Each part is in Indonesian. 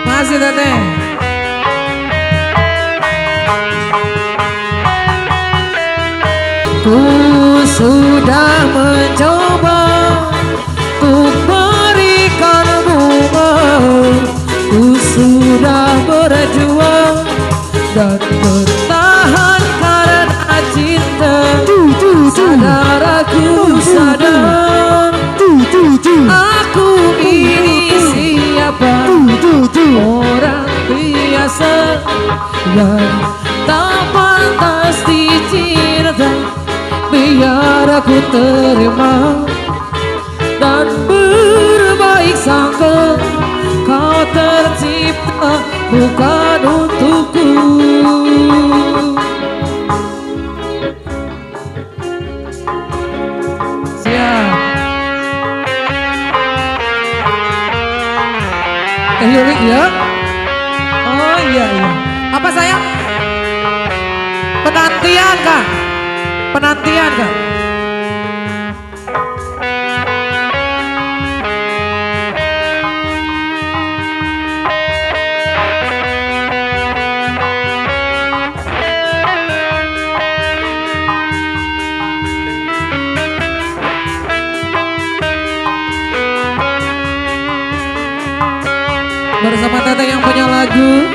Masih teteh. Ku sudah mencoba untuk berikan bunga, ku sudah berjuang dan bertahan karena cinta. Sadar aku sadar, aku ini siapa, orang biasa yang tak pantas dicinta. Biar aku terima dan berbaik sangka, kau tercipta bukan untukku. Siap. Yurik ya? Oh iya iya. Apa sayang? Penantian kak? Penantian kak? Bersama teteh yang punya lagu.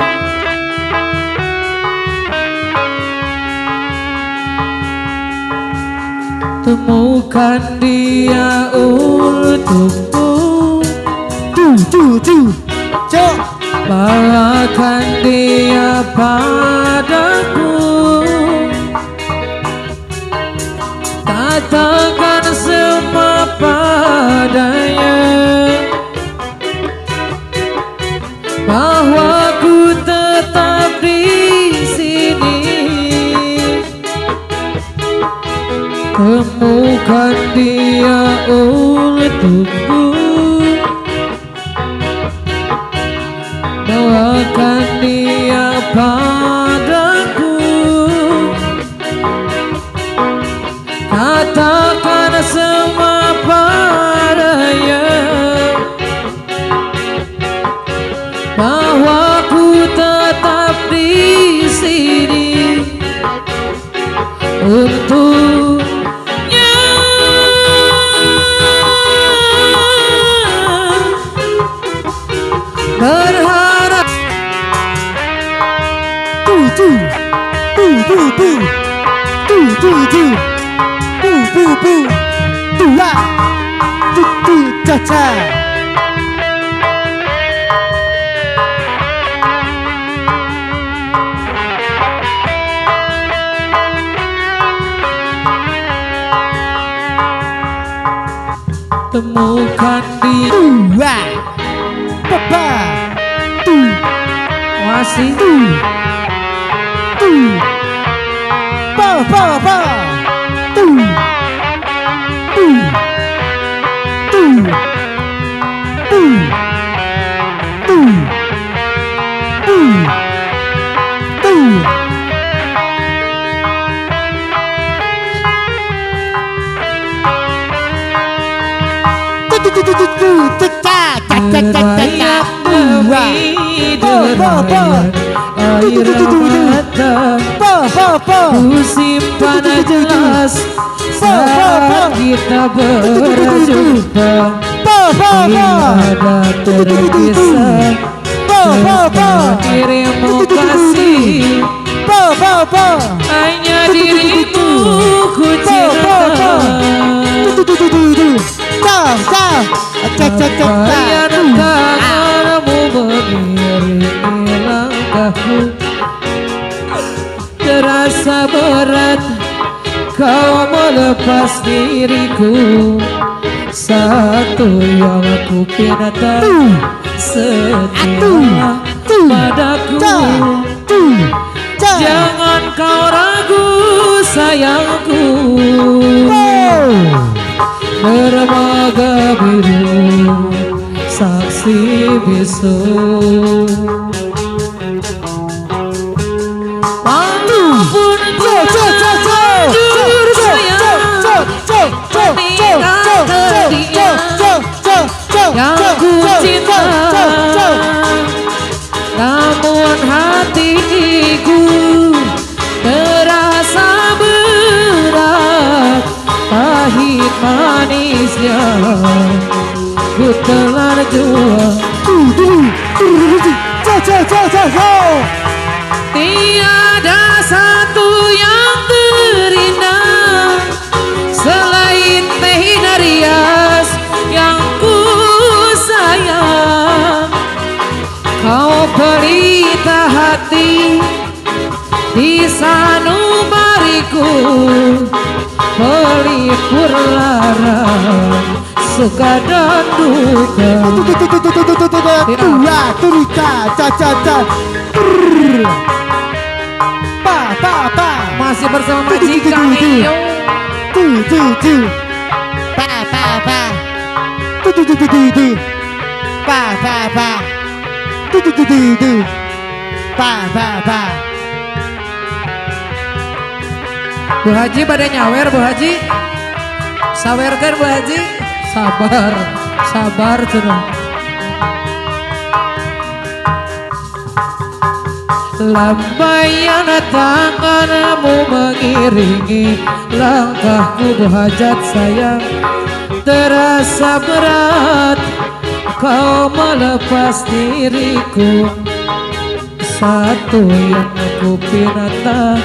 Temukan dia untukku, bawakan dia padaku, katakan semua padanya bahwa ku tetap di sini. Temukan dia untukku, bawakan dia padaku, katakan semua padanya bahwa ku tetap di sini untuknya. Berharap temukan dia papa masih papa ku simpan jelas saat kita berjumpa, tiada terpisah dirimu kasih, hanya dirimu ku cinta. Bayangkan kamu mengiringi langkahku, terasa berat kau melepas diriku. Satu yang ku pinta, setia padaku. Jangan kau ragu sayangku, dermaga biru saksi bisu. Walaupun jujur sayang meninggal dia yang ku cinta, namun hatiku terasa berat, pahit manisnya ku telan jua. Tiada satu yang terindah selain teh Darias yang ku sayang. Kau pelita hati di sanubariku, pelipur lara suka dan duka. Masih bersama majikan Iyo. Bu Haji pada nyawer, Bu Haji sawerkan Bu Haji. Sabar, sabar cenah. Lambaian tanganmu mengiringi langkahku, Bu Hajat sayang. Terasa berat kau melepas diriku, satu yang ku pinata,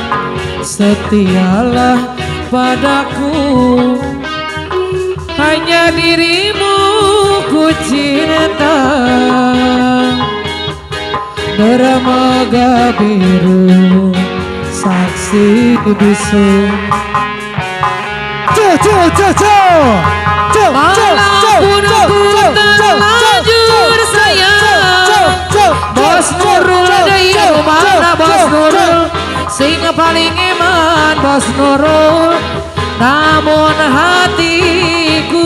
setialah padaku. Hanya dirimu ku cinta, dermaga biru saksi bisu. Walaupun ku terlanjur sayang, Bos Nurul deui mana Bos Nurul, sing paling iman Bos Nurul, namun hatiku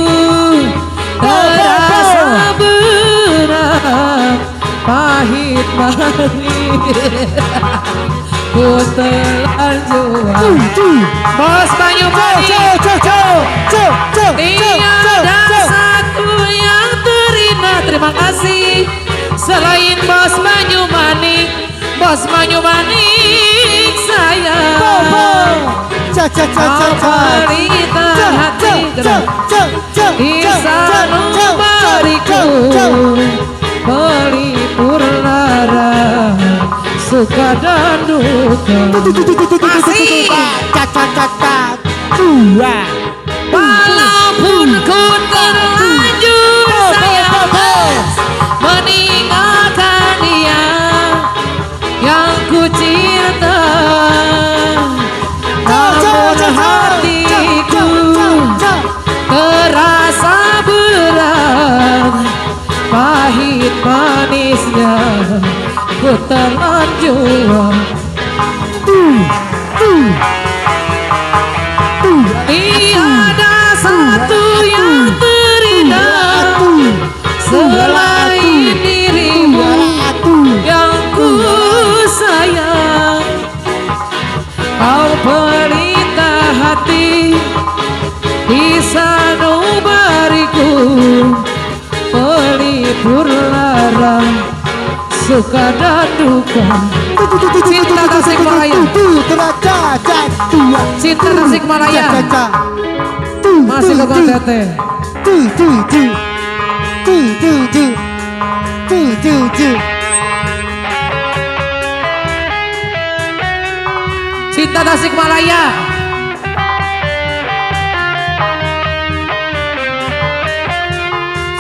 terasa berat, pahit manis ku telan jua. Bos Banyumani tiada satu yang terindah, terima kasih, selain Bos Banyumani. Bos Banyumani sayang, pelita hati di sanubariku, pelipur lara suka dan duka. Masih walaupun ku terlanjur sayang meninggalkan dia yang ku cinta, namun hatiku terasa berat, pahit manisnya ku telan jua. Tiada satu yang terindah selain dirimu yang ku sayang. Kau pelita hati di sanubariku, pelipur lara suka dan duka. Cinta Tasikmalaya, cinta Tasikmalaya, masih Kebon Tete. Cinta Tasikmalaya.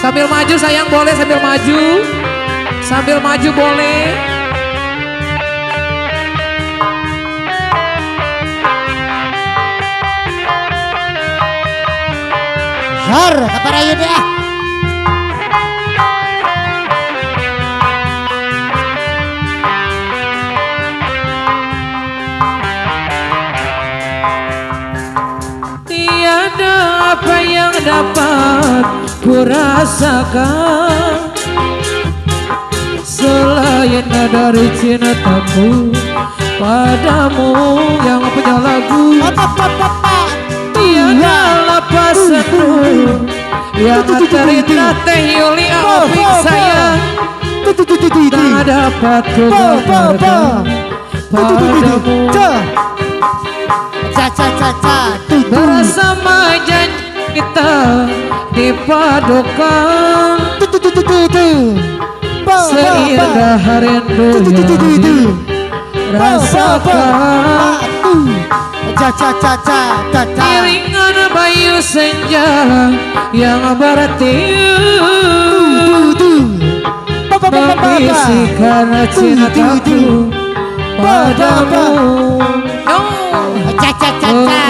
Sambil maju sayang, boleh sambil maju. Sambil maju boleh. Har, kepada Yuda. Tiada apa yang dapat ku rasakan dari cintaku padamu. Yang punya lagu tiada lepas sendu, yang cerita Teh Yulia Opik sayang tak dapat ku gambarkan padamu. Bersama janji kita dipadukan, seindah rindu yang dirasakan. Iringan bayu senja yang bertiup membisikkan cintaku padamu.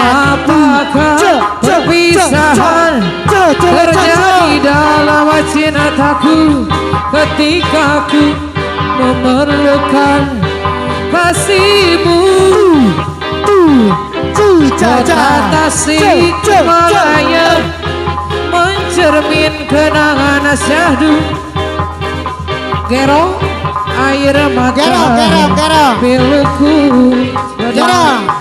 Apakah perpisahan terjadi dalam cintaku ketika ku memerlukan kasihmu? Tasik Malaya mencermin kenangan syahdu. Gero air mata piluku.